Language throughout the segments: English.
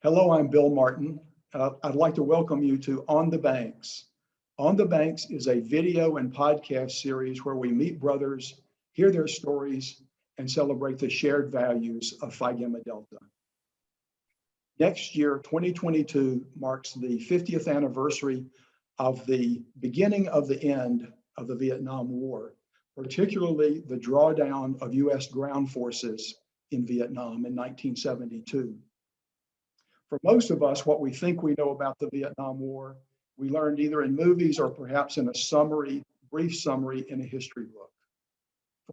Hello, I'm Bill Martin. I'd like to welcome you to On the Banks. On the Banks is a video and podcast series where we meet brothers, hear their stories, and celebrate the shared values of Phi Gamma Delta. Next year, 2022, marks the 50th anniversary of the beginning of the end of the Vietnam War, particularly the drawdown of U.S. ground forces in Vietnam in 1972. For most of us, what we think we know about the Vietnam War, we learned either in movies or perhaps in a brief summary in a history book.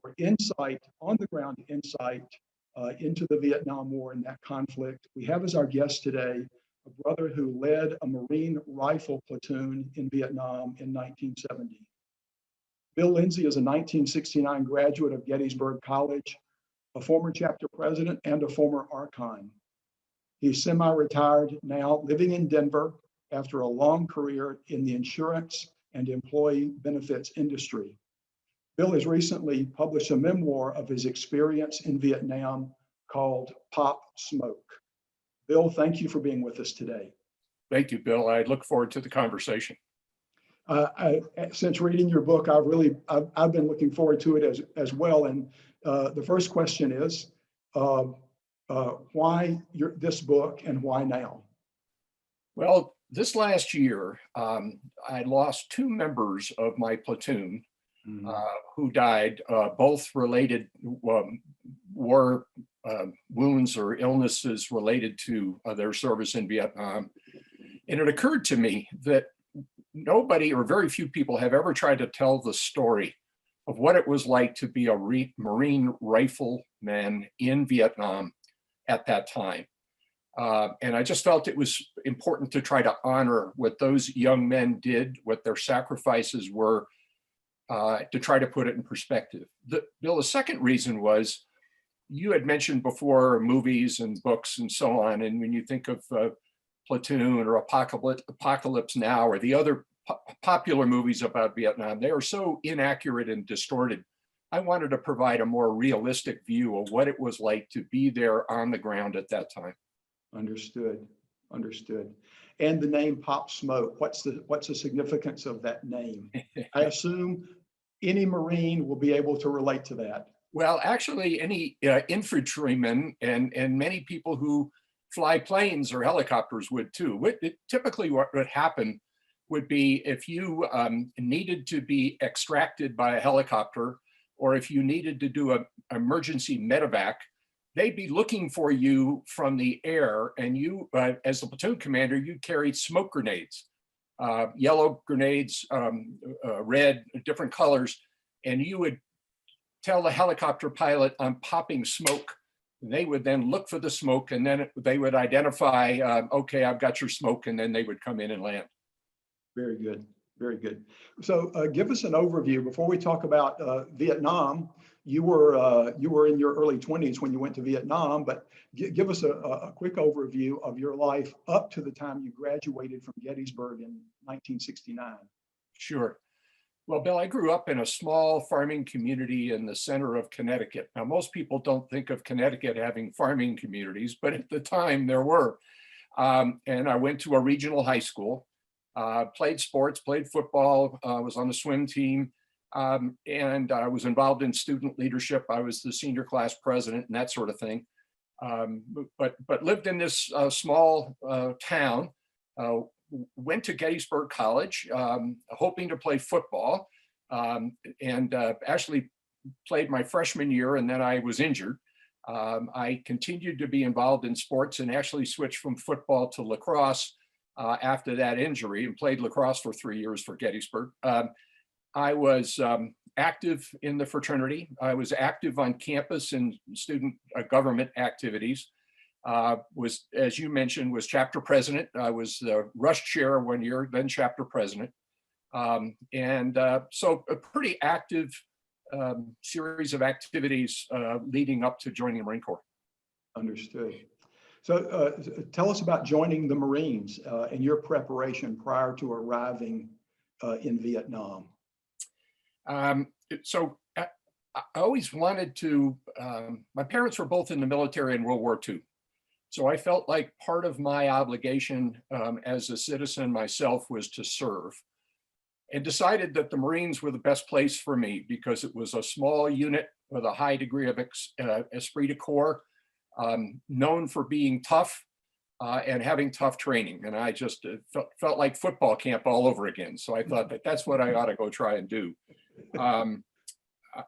For insight, on-the-ground insight into the Vietnam War and that conflict, we have as our guest today a brother who led a Marine rifle platoon in Vietnam in 1970. Bill Lindsay is a 1969 graduate of Gettysburg College, a former chapter president and a former Archon. He's semi-retired now, living in Denver after a long career in the insurance and employee benefits industry. Bill has recently published a memoir of his experience in Vietnam called Pop Smoke. Bill, thank you for being with us today. Thank you, Bill. I look forward to the conversation. Since reading your book, I've been looking forward to it as well. And the first question is, why this book and why now? Well, this last year, I lost two members of my platoon who died, both related war wounds or illnesses related to their service in Vietnam. And it occurred to me that nobody or very few people have ever tried to tell the story of what it was like to be a Marine rifleman in Vietnam at that time. And I just felt it was important to try to honor what those young men did, what their sacrifices were, to try to put it in perspective. Bill, the second reason was, you had mentioned before movies and books and so on, and when you think of Platoon or Apocalypse Now or the other popular movies about Vietnam, they are so inaccurate and distorted. I wanted to provide a more realistic view of what it was like to be there on the ground at that time. Understood. And the name Pop Smoke, what's the significance of that name? I assume any Marine will be able to relate to that. Well, actually, any infantryman and many people who fly planes or helicopters would too. Typically, what would happen would be if you needed to be extracted by a helicopter, or if you needed to do an emergency medevac, they'd be looking for you from the air, and you, as the platoon commander, you carried smoke grenades, yellow grenades, red, different colors, and you would tell the helicopter pilot, "I'm popping smoke." And they would then look for the smoke, and then they would identify, okay, I've got your smoke, and then they would come in and land. Very good. Very good. So give us an overview before we talk about Vietnam. You were in your early 20s when you went to Vietnam, but give us a quick overview of your life up to the time you graduated from Gettysburg in 1969. Sure. Well, Bill, I grew up in a small farming community in the center of Connecticut. Now, most people don't think of Connecticut having farming communities, but at the time there were. And I went to a regional high school. Played sports, played football, was on the swim team, and I was involved in student leadership. I was the senior class president and that sort of thing. But lived in this small town, went to Gettysburg College, hoping to play football, and actually played my freshman year, and then I was injured. I continued to be involved in sports and actually switched from football to lacrosse after that injury, and played lacrosse for 3 years for Gettysburg. I was active in the fraternity. I was active on campus in student government activities. Was, as you mentioned, was chapter president. I was the rush chair 1 year, then chapter president. So a pretty active series of activities leading up to joining the Marine Corps. Understood. So tell us about joining the Marines and your preparation prior to arriving in Vietnam. So I always wanted to, my parents were both in the military in World War II. So I felt like part of my obligation as a citizen myself was to serve, and decided that the Marines were the best place for me because it was a small unit with a high degree of esprit de corps, known for being tough and having tough training. And I just felt like football camp all over again. So I thought that that's what I ought to go try and do.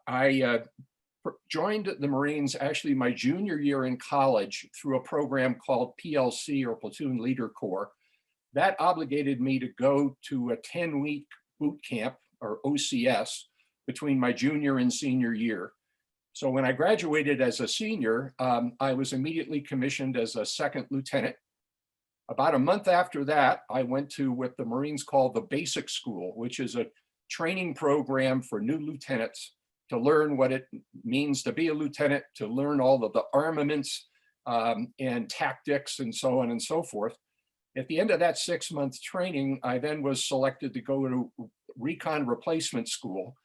I joined the Marines actually my junior year in college through a program called PLC, or Platoon Leader Corps. That obligated me to go to a 10-week boot camp, or OCS, between my junior and senior year. So when I graduated as a senior, I was immediately commissioned as a second lieutenant. About a month after that, I went to what the Marines call the basic school, which is a training program for new lieutenants to learn what it means to be a lieutenant, to learn all of the armaments and tactics and so on and so forth. At the end of that 6-month training, I then was selected to go to recon replacement school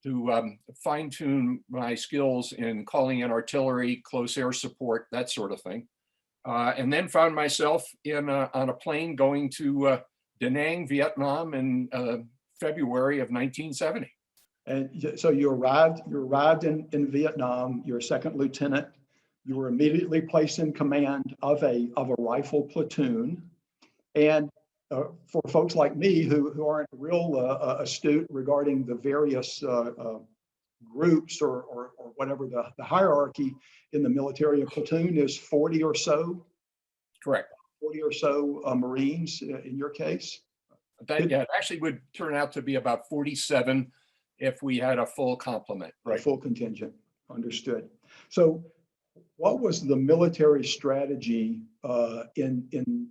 to fine-tune my skills in calling in artillery, close air support, that sort of thing. And then found myself on a plane going to Da Nang, Vietnam in February of 1970. And so you arrived in Vietnam, you're a second lieutenant. You were immediately placed in command of a rifle platoon. And for folks like me who aren't real astute regarding the various groups or whatever the hierarchy in the military, a platoon is 40 or so. Correct. 40 or so Marines in your case. Yeah, it actually would turn out to be about 47 if we had a full complement. Right. A full contingent. Understood. So what was the military strategy in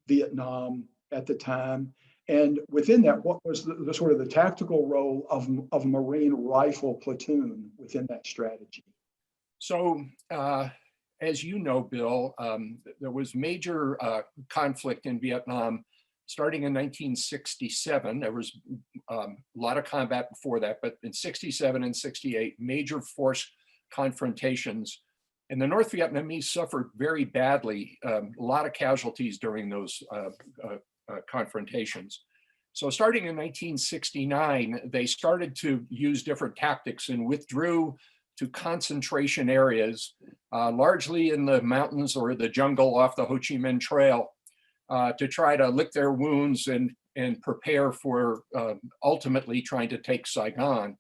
Vietnam at the time? And within that, what was the sort of the tactical role of Marine rifle platoon within that strategy? So, as you know, Bill, there was major conflict in Vietnam starting in 1967. There was a lot of combat before that, but in 67 and 68, major force confrontations. And the North Vietnamese suffered very badly, a lot of casualties during those confrontations. So starting in 1969, they started to use different tactics and withdrew to concentration areas, largely in the mountains or the jungle off the Ho Chi Minh Trail, to try to lick their wounds and prepare for ultimately trying to take Saigon.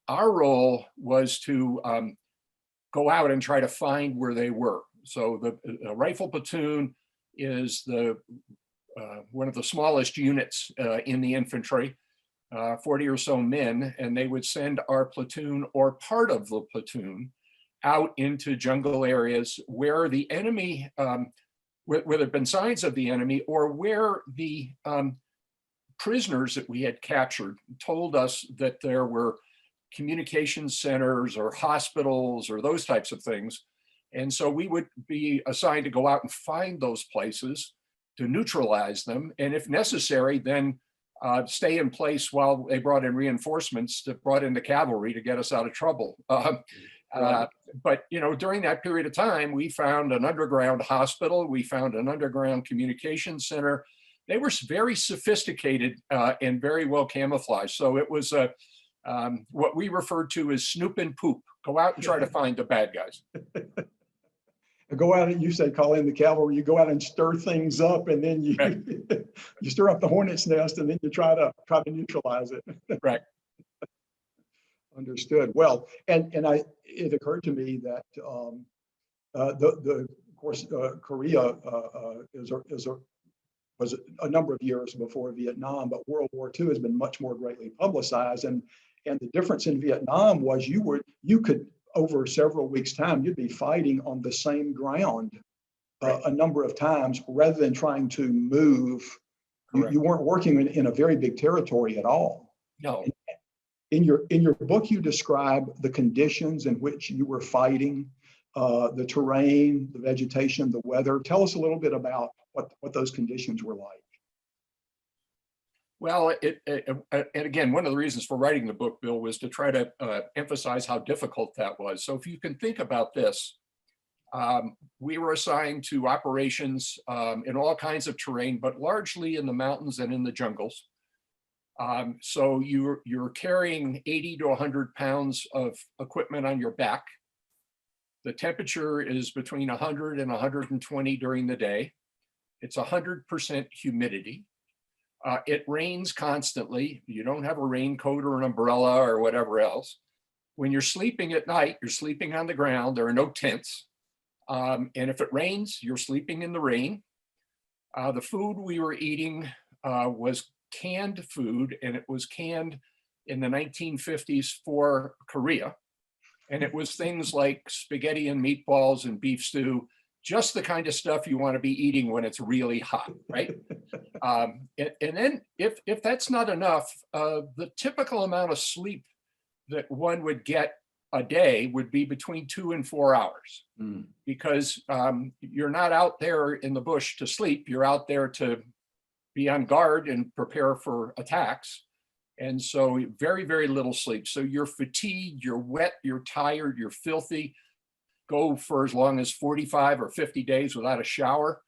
Our role was to go out and try to find where they were. So the rifle platoon is one of the smallest units in the infantry, 40 or so men, and they would send our platoon or part of the platoon out into jungle areas where the enemy, where there had been signs of the enemy, or where the prisoners that we had captured told us that there were communication centers or hospitals or those types of things. And so we would be assigned to go out and find those places, to neutralize them, and if necessary, then stay in place while they brought in reinforcements, that brought in the cavalry to get us out of trouble. But during that period of time, we found an underground hospital, we found an underground communication center. They were very sophisticated and very well camouflaged. So it was what we referred to as snoop and poop. Go out and try to find the bad guys. Go out and, you say, call in the cavalry, you go out and stir things up, and then you Right. you stir up the hornet's nest, and then you try to neutralize it. Right. Understood. Well, and it occurred to me that of course Korea was a number of years before Vietnam, but World War II has been much more greatly publicized, and the difference in Vietnam was you could over several weeks' time, you'd be fighting on the same ground a number of times rather than trying to move. You weren't working in a very big territory at all. No. In your book, you describe the conditions in which you were fighting, the terrain, the vegetation, the weather. Tell us a little bit about what those conditions were like. Well, and again, one of the reasons for writing the book, Bill, was to try to emphasize how difficult that was. So if you can think about this, We were assigned to operations in all kinds of terrain, but largely in the mountains and in the jungles. So you're carrying 80 to 100 pounds of equipment on your back. The temperature is between 100 and 120 during the day. It's 100% humidity. It rains constantly. You don't have a raincoat or an umbrella or whatever else. When you're sleeping at night, you're sleeping on the ground. There are no tents. And if it rains, you're sleeping in the rain. The food we were eating was canned food, and it was canned in the 1950s for Korea. And it was things like spaghetti and meatballs and beef stew, just the kind of stuff you want to be eating when it's really hot, right? And then if that's not enough, the typical amount of sleep that one would get a day would be between 2 and 4 hours, because you're not out there in the bush to sleep. You're out there to be on guard and prepare for attacks. And so very, very little sleep. So you're fatigued, you're wet, you're tired, you're filthy. Go for as long as 45 or 50 days without a shower.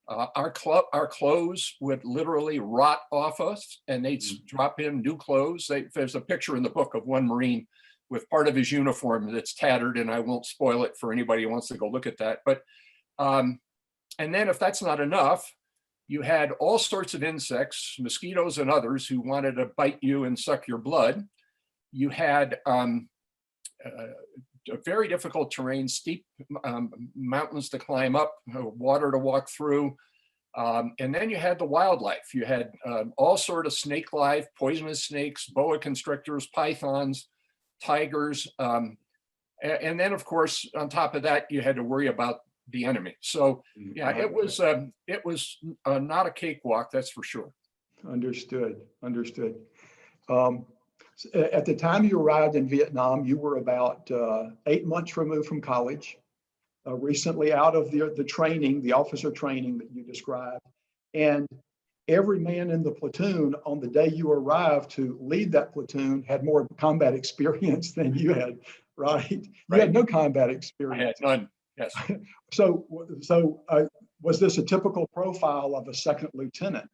Our clothes would literally rot off us, and they'd drop in new clothes. There's a picture in the book of one Marine with part of his uniform that's tattered, and I won't spoil it for anybody who wants to go look at that. But and then if that's not enough, you had all sorts of insects, mosquitoes and others, who wanted to bite you and suck your blood. You had very difficult terrain, steep mountains to climb up, water to walk through. And then you had the wildlife. You had all sort of snake life, poisonous snakes, boa constrictors, pythons, tigers. And then, of course, on top of that, you had to worry about the enemy. So yeah, it was not a cakewalk, that's for sure. Understood. At the time you arrived in Vietnam, you were about 8 months removed from college, recently out of the training, the officer training that you described. And every man in the platoon on the day you arrived to lead that platoon had more combat experience than you had, right? You had no combat experience. I had none, yes. So was this a typical profile of a second lieutenant?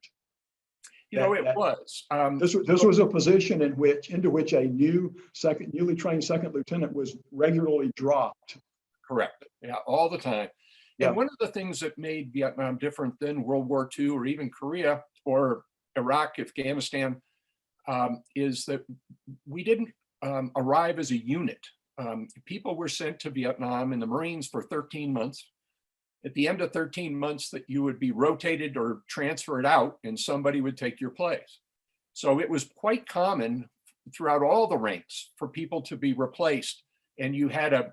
It was. This was a position into which a newly trained second lieutenant was regularly dropped. Correct. Yeah, all the time. Yeah. And one of the things that made Vietnam different than World War II or even Korea or Iraq, Afghanistan, is that we didn't arrive as a unit. People were sent to Vietnam in the Marines for 13 months. At the end of 13 months, that you would be rotated or transferred out, and somebody would take your place. So it was quite common throughout all the ranks for people to be replaced, and you had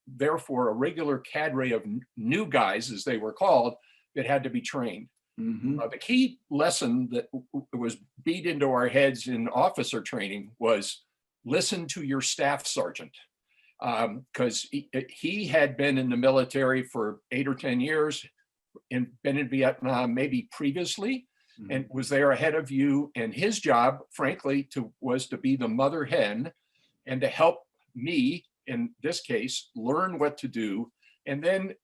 therefore a regular cadre of new guys, as they were called, that had to be trained. The key lesson that was beat into our heads in officer training was listen to your staff sergeant. Because he had been in the military for 8 or 10 years and been in Vietnam maybe previously, and was there ahead of you. And his job, frankly, was to be the mother hen and to help me, in this case, learn what to do. And then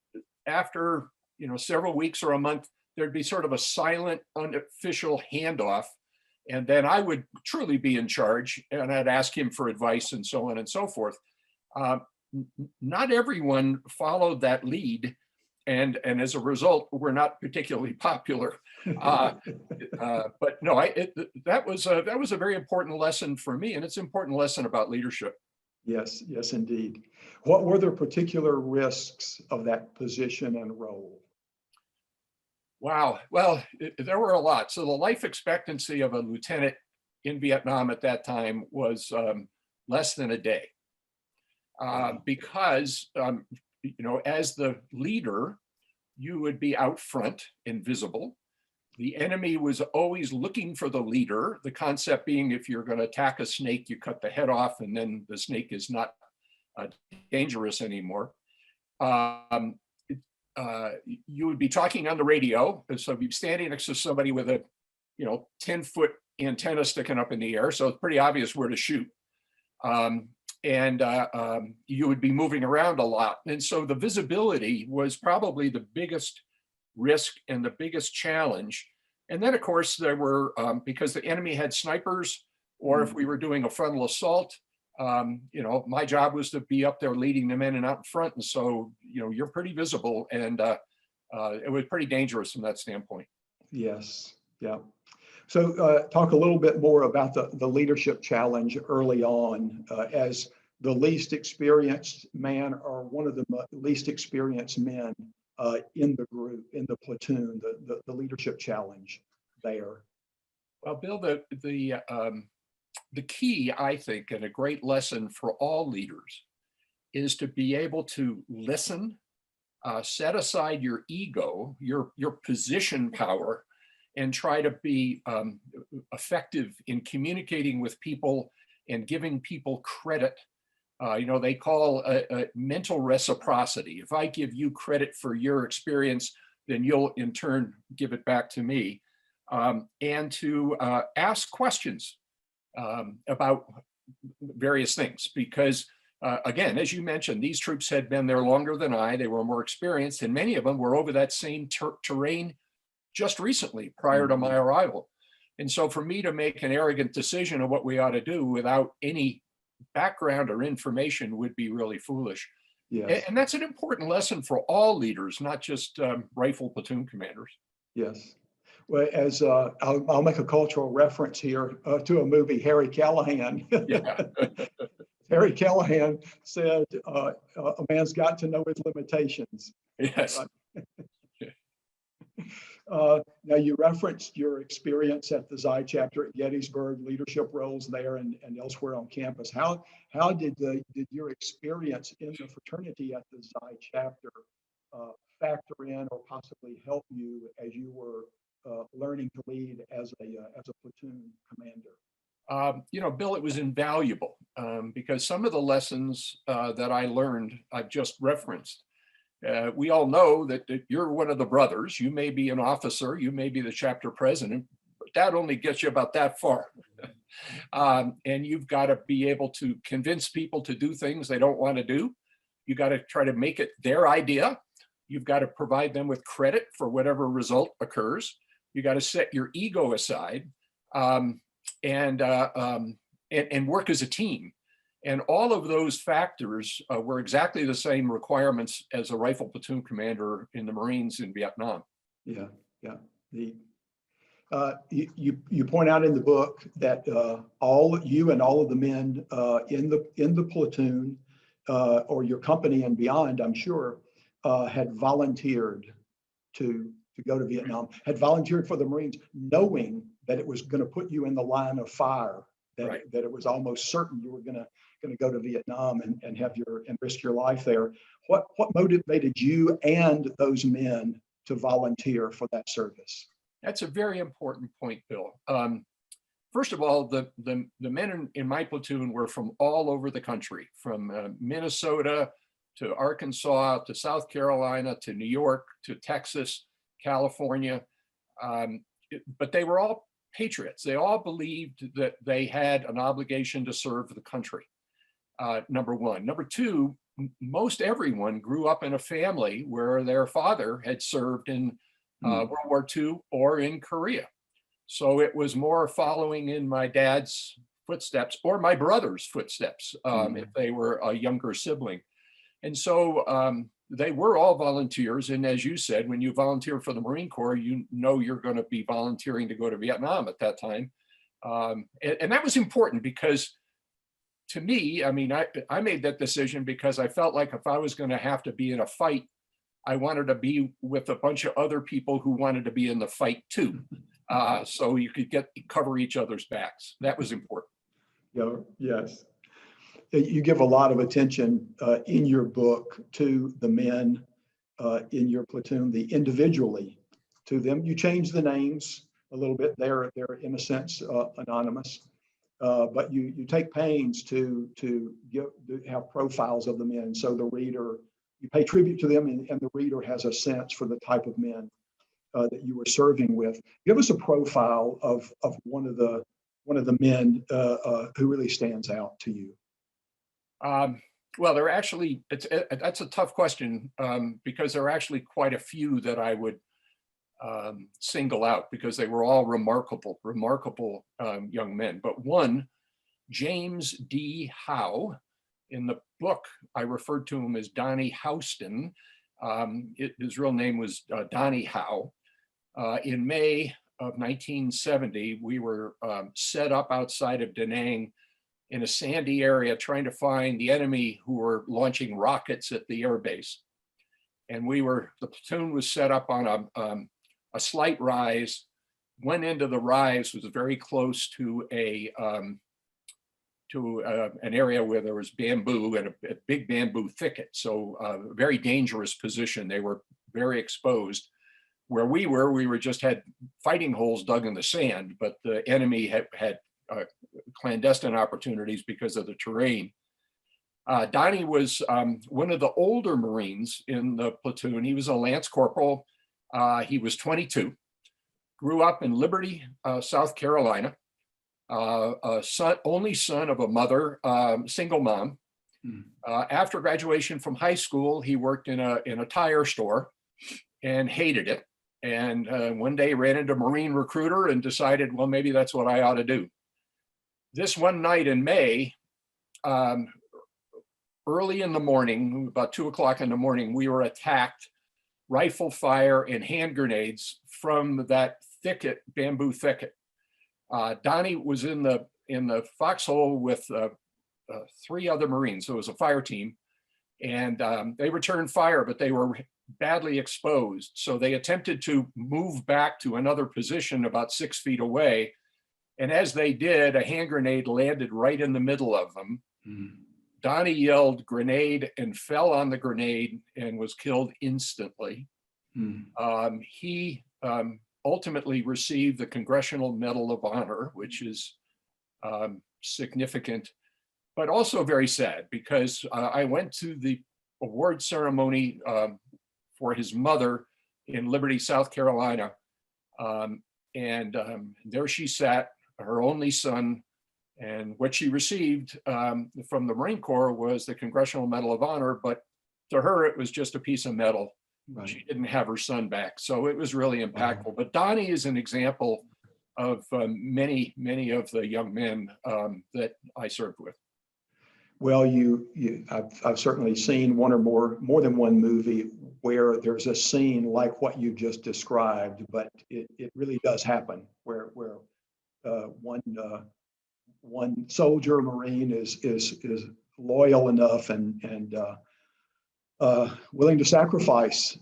after several weeks or a month, there'd be sort of a silent, unofficial handoff. And then I would truly be in charge, and I'd ask him for advice and so on and so forth. Not everyone followed that lead, and as a result, we're not particularly popular. But no, that was a very important lesson for me, and it's an important lesson about leadership. Yes, indeed. What were the particular risks of that position and role? Wow. Well, there were a lot. So the life expectancy of a lieutenant in Vietnam at that time was less than a day. Because, as the leader, you would be out front, invisible. The enemy was always looking for the leader. The concept being, if you're going to attack a snake, you cut the head off, and then the snake is not dangerous anymore. You would be talking on the radio. So you'd be standing next to somebody with a, 10-foot antenna sticking up in the air. So it's pretty obvious where to shoot. and you would be moving around a lot. And so the visibility was probably the biggest risk and the biggest challenge. And then, of course, there were, because the enemy had snipers, or if we were doing a frontal assault, my job was to be up there leading the men and out in front. And so, you're pretty visible, and it was pretty dangerous from that standpoint. Yes. Yeah. So talk a little bit more about the leadership challenge early on, as the least experienced man or one of the least experienced men in the group, in the platoon, the leadership challenge there. Well, Bill, the key, I think, and a great lesson for all leaders is to be able to listen, set aside your ego, your position power, and try to be effective in communicating with people and giving people credit. They call mental reciprocity. If I give you credit for your experience, then you'll in turn give it back to me. And to ask questions about various things, because again, as you mentioned, these troops had been there longer than I. They were more experienced, and many of them were over that same terrain just recently, prior to my arrival. And so for me to make an arrogant decision of what we ought to do without any background or information would be really foolish. Yes. And that's an important lesson for all leaders, not just rifle platoon commanders. Yes. Well, as I'll make a cultural reference here to a movie, Harry Callahan. Yeah. Harry Callahan said, a man's got to know his limitations. Yes. Now, you referenced your experience at the Xi chapter at Gettysburg, leadership roles there and elsewhere on campus. How did your experience in the fraternity at the Xi chapter factor in or possibly help you as you were learning to lead as a platoon commander? Bill, it was invaluable because some of the lessons that I learned, I've just referenced. We all know that you're one of the brothers. You may be an officer, you may be the chapter president, but that only gets you about that far. And you've got to be able to convince people to do things they don't want to do. You got to try to make it their idea. You've got to provide them with credit for whatever result occurs. You got to set your ego aside and work as a team. And all of those factors were exactly the same requirements as a rifle platoon commander in the Marines in Vietnam. Yeah, yeah. You point out in the book that all you and all of the men in the platoon or your company and beyond, I'm sure, had volunteered to go to Vietnam, had volunteered for the Marines, knowing that it was going to put you in the line of fire, that it was almost certain you were going to go to Vietnam and risk your life there. What motivated you and those men to volunteer for that service? That's a very important point, Bill. First of all, the men in my platoon were from all over the country, from Minnesota to Arkansas to South Carolina to New York to Texas, California, but they were all patriots. They all believed that they had an obligation to serve the country. Number one. Number two, most everyone grew up in a family where their father had served in World War II or in Korea. So it was more following in my dad's footsteps or my brother's footsteps if they were a younger sibling. And so they were all volunteers. And as you said, when you volunteer for the Marine Corps, you know you're going to be volunteering to go to Vietnam at that time. And that was important because to me, I mean, I made that decision because I felt like if I was going to have to be in a fight, I wanted to be with a bunch of other people who wanted to be in the fight too. So you could cover each other's backs. That was important. Yeah, yes. You give a lot of attention in your book to the men in your platoon, individually to them. You change the names a little bit. They're in a sense anonymous, but you take pains to have profiles of the men, so the reader, you pay tribute to them, and the reader has a sense for the type of men that you were serving with. Give us a profile of one of the men who really stands out to you. Well, there are actually, that's a tough question, because there are actually quite a few that I would single out because they were all remarkable, remarkable young men. But one, James D. Howe, in the book, I referred to him as Donnie Houston. His real name was Donnie Howe. In May of 1970, we were set up outside of Da Nang in a sandy area trying to find the enemy who were launching rockets at the airbase. And the platoon was set up on a slight rise. One end of the rise was very close to an area where there was bamboo and a big bamboo thicket. So a very dangerous position. They were very exposed. Where we were just had fighting holes dug in the sand, but the enemy had clandestine opportunities because of the terrain. Donnie was one of the older Marines in the platoon. He was a Lance Corporal. He was 22, grew up in Liberty, South Carolina, only son of a mother, single mom. After graduation from high school, he worked in a tire store and hated it. And one day ran into a Marine recruiter and decided, well, maybe that's what I ought to do. This one night in May, early in the morning, about 2 o'clock in the morning, we were attacked, rifle fire and hand grenades from that thicket, bamboo thicket. Donnie was in the foxhole with 3 other Marines. So it was a fire team, and they returned fire, but they were badly exposed. So they attempted to move back to another position about 6 feet away. And as they did, a hand grenade landed right in the middle of them. Donnie yelled grenade and fell on the grenade and was killed instantly. He ultimately received the Congressional Medal of Honor, which is significant, but also very sad because I went to the award ceremony for his mother in Liberty, South Carolina. There she sat, her only son, and what she received from the Marine Corps was the Congressional Medal of Honor, but to her, it was just a piece of metal. Right. She didn't have her son back. So it was really impactful. Wow. But Donnie is an example of many, many of the young men that I served with. Well, I've certainly seen one or more than one movie where there's a scene like what you just described, but it really does happen where one soldier, Marine, is loyal enough and willing to sacrifice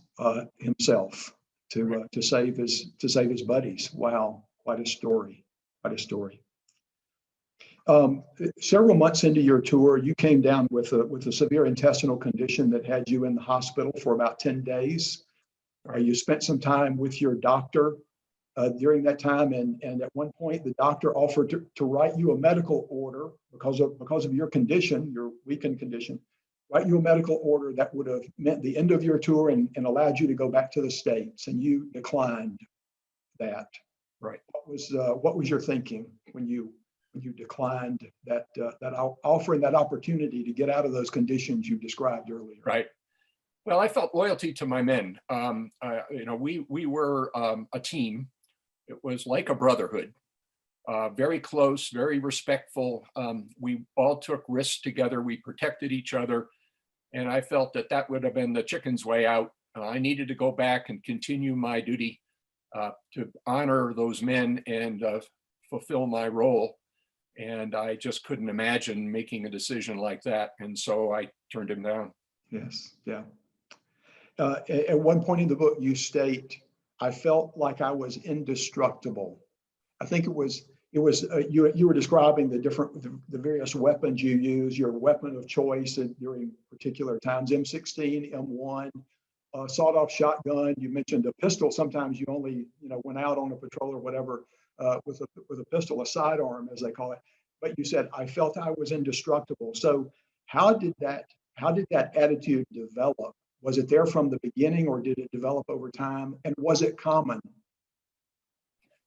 himself to save his buddies. Wow, quite a story! Quite a story. Several months into your tour, you came down with a severe intestinal condition that had you in the hospital for about 10 days. You spent some time with your doctor during that time, and at one point the doctor offered to write you a medical order because of your condition, your weakened condition, write you a medical order that would have meant the end of your tour and allowed you to go back to the States, and you declined that. Right. What was your thinking when you declined that offer and that opportunity to get out of those conditions you described earlier? Right. Well, I felt loyalty to my men. We were a team. It was like a brotherhood, very close, very respectful. We all took risks together. We protected each other. And I felt that would have been the chicken's way out. I needed to go back and continue my duty to honor those men and fulfill my role. And I just couldn't imagine making a decision like that. And so I turned him down. Yes, yeah. At one point in the book, you state, I felt like I was indestructible. I think it was you were describing the various weapons you use, your weapon of choice during particular times, M16, M1, sawed-off shotgun. You mentioned a pistol. Sometimes you only went out on a patrol or whatever with a pistol, a sidearm as they call it. But you said I felt I was indestructible. So how did that attitude develop? Was it there from the beginning, or did it develop over time? And was it common?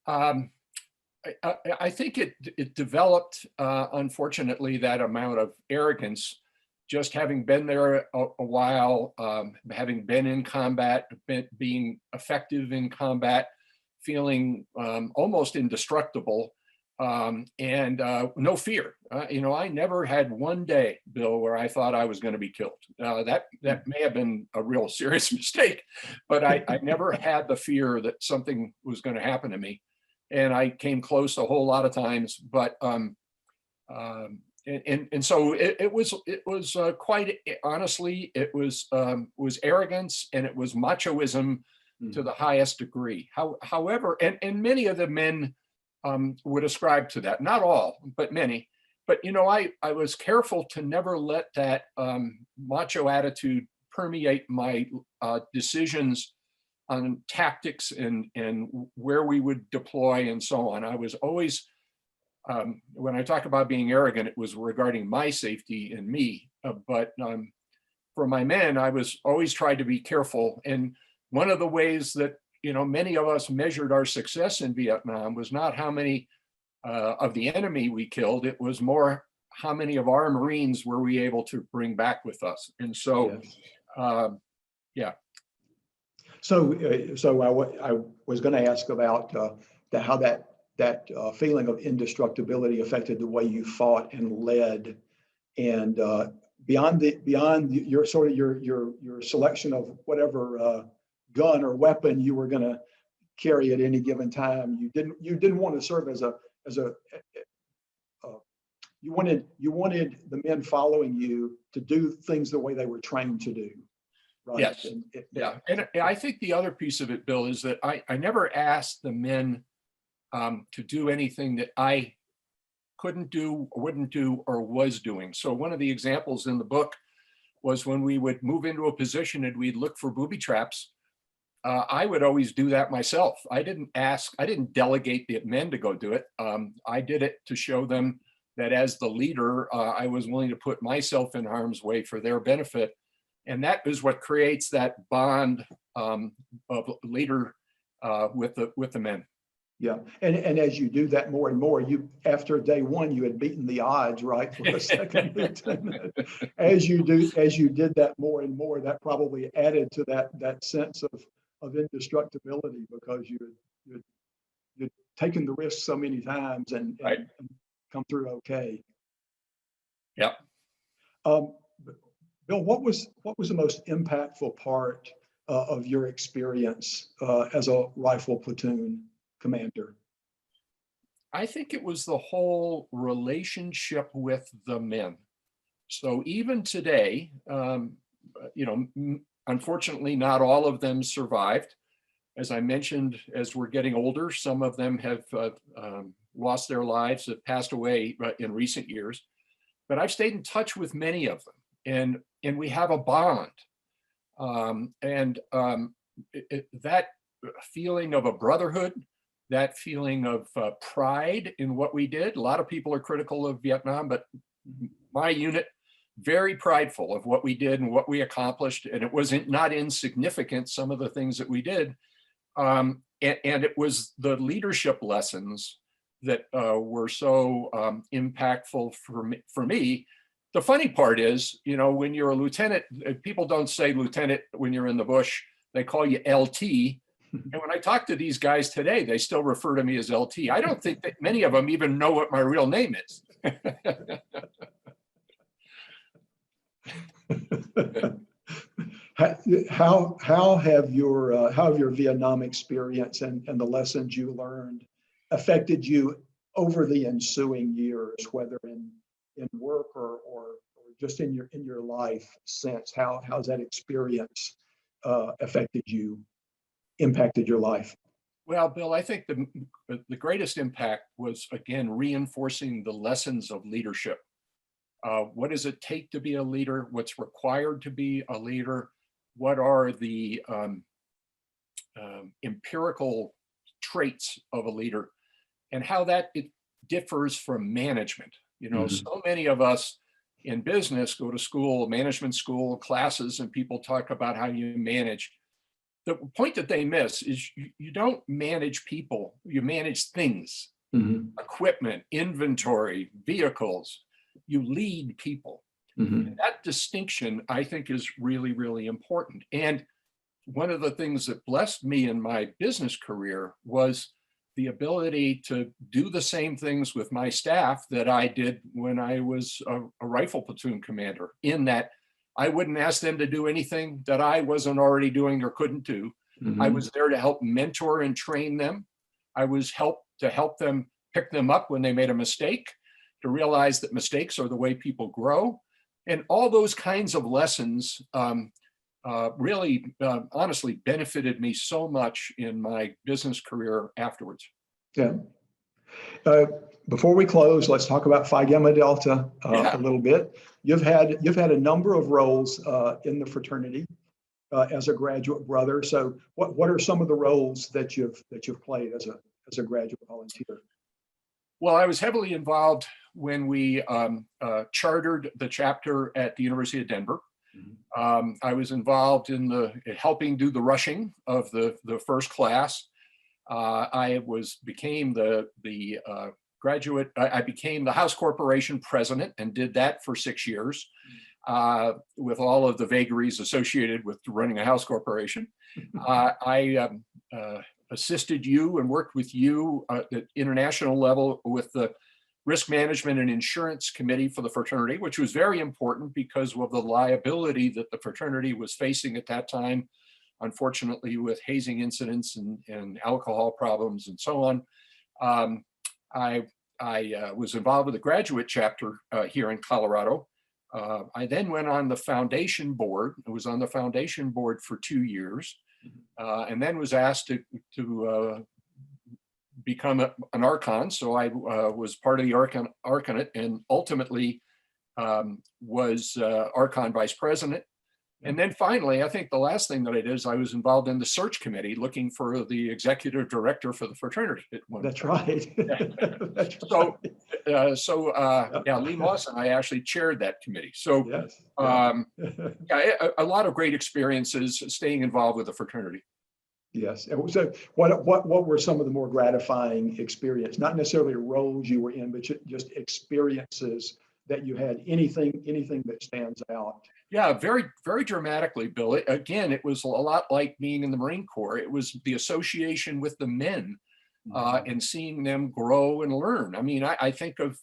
I think it developed, unfortunately, that amount of arrogance just having been there a while, having been in combat, being effective in combat, feeling almost indestructible, and no fear. I never had one day, Bill, where I thought I was going to be killed. That may have been a real serious mistake, but I never had the fear that something was going to happen to me. And I came close a whole lot of times, but and so it was quite honestly, it was arrogance, and it was machoism to the highest degree. However, and many of the men would ascribe to that, not all, but many. But I was careful to never let that macho attitude permeate my decisions on tactics and where we would deploy and so on. I was always, when I talk about being arrogant, it was regarding my safety and me. But for my men, I was always tried to be careful. And one of the ways that many of us measured our success in Vietnam was not how many of the enemy we killed. It was more how many of our Marines were we able to bring back with us. And so, Yes. Yeah. So I was going to ask about how that feeling of indestructibility affected the way you fought and led, and beyond your sort of your selection of whatever gun or weapon you were going to carry at any given time. You didn't want to serve as a you wanted the men following you to do things the way they were trained to do. Right. Yes. Yeah. And I think the other piece of it, Bill, is that I never asked the men to do anything that I couldn't do, or wouldn't do, or was doing. So one of the examples in the book was when we would move into a position and we'd look for booby traps. I would always do that myself. I didn't delegate the men to go do it. I did it to show them that as the leader, I was willing to put myself in harm's way for their benefit. And that is what creates that bond of leader with the men. Yeah, and as you do that more and more, you after day one you had beaten the odds, right, for a second lieutenant. As you did that more and more, that probably added to that sense of indestructibility, because you'd taken the risk so many times and come through okay. Yeah. Bill, what was the most impactful part of your experience as a rifle platoon commander? I think it was the whole relationship with the men. So even today, unfortunately, not all of them survived. As I mentioned, as we're getting older, some of them have lost their lives, have passed away in recent years. But I've stayed in touch with many of them, and we have a bond. That feeling of a brotherhood, that feeling of pride in what we did. A lot of people are critical of Vietnam, but my unit, very prideful of what we did and what we accomplished. And it wasn't not insignificant, some of the things that we did. And it was the leadership lessons that were so impactful for me. The funny part is, when you're a lieutenant, people don't say lieutenant when you're in the bush, they call you LT. And when I talk to these guys today, they still refer to me as LT. I don't think that many of them even know what my real name is. How have your Vietnam experience and the lessons you learned affected you over the ensuing years, whether in work or just in your life since? How's that experience impacted your life? Well, Bill, I think the greatest impact was, again, reinforcing the lessons of leadership. What does it take to be a leader? What's required to be a leader? What are the empirical traits of a leader, and how it differs from management? So many of us in business go to school, management school classes, and people talk about how you manage. The point that they miss is you don't manage people, you manage things, equipment, inventory, vehicles. You lead people. Mhm. That distinction, I think, is really, really important. And one of the things that blessed me in my business career was the ability to do the same things with my staff that I did when I was a rifle platoon commander, in that I wouldn't ask them to do anything that I wasn't already doing or couldn't do. I Mhm. was there to help mentor and train them. I was to help them pick them up when they made a mistake, to realize that mistakes are the way people grow. And all those kinds of lessons really, honestly, benefited me so much in my business career afterwards. Yeah. Uh, Before we close, let's talk about Phi Gamma Delta a Yeah. little bit. You've had a number of roles in the fraternity as a graduate brother. So what are some of the roles that you've played as a graduate volunteer? Well, I was heavily involved when we chartered the chapter at the University of Denver. I was involved in helping do the rushing of the first class. I became the graduate. I became the House Corporation president and did that for 6 years, with all of the vagaries associated with running a House Corporation. I assisted you and worked with you at international level with the Risk Management and Insurance Committee for the fraternity, which was very important because of the liability that the fraternity was facing at that time, unfortunately, with hazing incidents and alcohol problems and so on. I was involved with the graduate chapter here in Colorado. I then went on the foundation board. I was on the foundation board for 2 years, and then was asked to become an Archon. So I was part of the Archonate, and ultimately was Archon vice president. And then finally, I think the last thing that I did is I was involved in the search committee looking for the executive director for the fraternity. That's right. That's So, right. yeah, Lee Moss and I actually chaired that committee. So, Yes. yeah, a lot of great experiences staying involved with the fraternity. Yes. And so what were some of the more gratifying experience? Not necessarily roles you were in, but just experiences that you had. Anything that stands out? Yeah, very, very dramatically, Bill. Again, it was a lot like being in the Marine Corps. It was the association with the men and seeing them grow and learn. I mean, I think of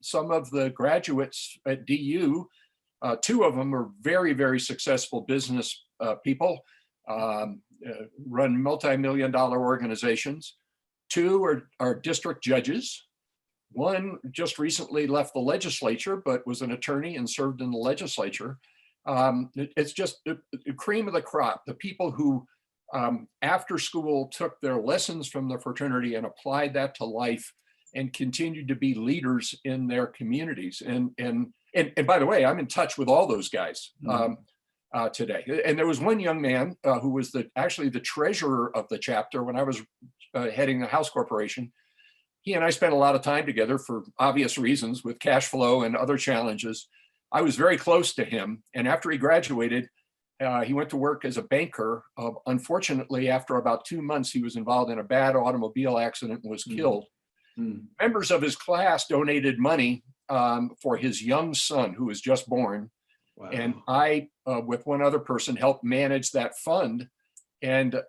some of the graduates at DU. 2 of them are very, very successful business people, run multi-million-dollar organizations. 2 are district judges. 1 just recently left the legislature, but was an attorney and served in the legislature. It's just the cream of the crop. The people who, after school, took their lessons from the fraternity and applied that to life, and continued to be leaders in their communities. And by the way, I'm in touch with all those guys today. And there was one young man who was actually the treasurer of the chapter when I was heading the House Corporation. He and I spent a lot of time together for obvious reasons with cash flow and other challenges. I was very close to him. And after he graduated, he went to work as a banker. Unfortunately, after about 2 months, he was involved in a bad automobile accident and was killed. Members of his class donated money for his young son, who was just born. Wow. And I, with one other person, helped manage that fund. And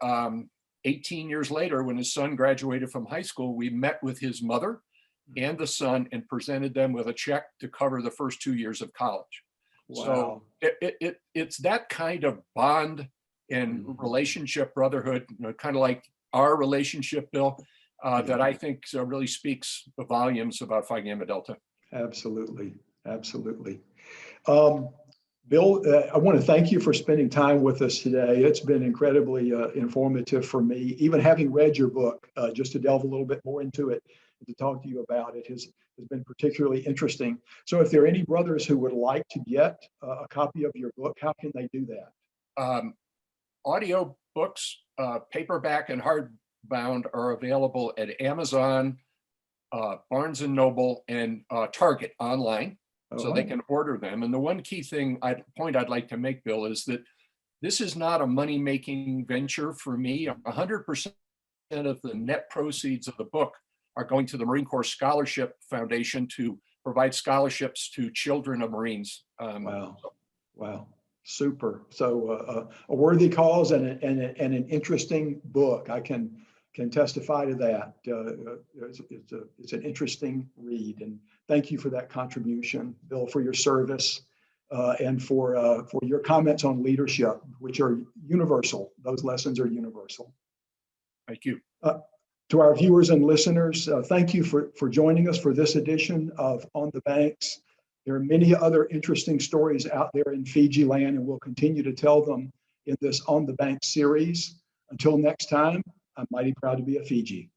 18 years later, when his son graduated from high school, we met with his mother and the son and presented them with a check to cover the first 2 years of college. Wow. So it's that kind of bond and relationship, brotherhood, kind of like our relationship, Bill, that I think really speaks volumes about Phi Gamma Delta. Absolutely. Absolutely. Bill, I want to thank you for spending time with us today. It's been incredibly informative for me. Even having read your book, just to delve a little bit more into it and to talk to you about it has been particularly interesting. So if there are any brothers who would like to get a copy of your book, how can they do that? Audio books, paperback and hardbound, are available at Amazon, Barnes and Noble, and Target online. So they can order them. And the one key point I'd like to make, Bill, is that this is not a money-making venture for me. 100% of the net proceeds of the book are going to the Marine Corps Scholarship Foundation to provide scholarships to children of Marines. Wow. Wow. Super. So a worthy cause and an interesting book. I can testify to that. It's an interesting read. And thank you for that contribution, Bill, for your service and for your comments on leadership, which are universal. Those lessons are universal. Thank you. To our viewers and listeners, thank you for joining us for this edition of On the Banks. There are many other interesting stories out there in Fiji land, and we'll continue to tell them in this On the Banks series. Until next time, I'm mighty proud to be a Fiji.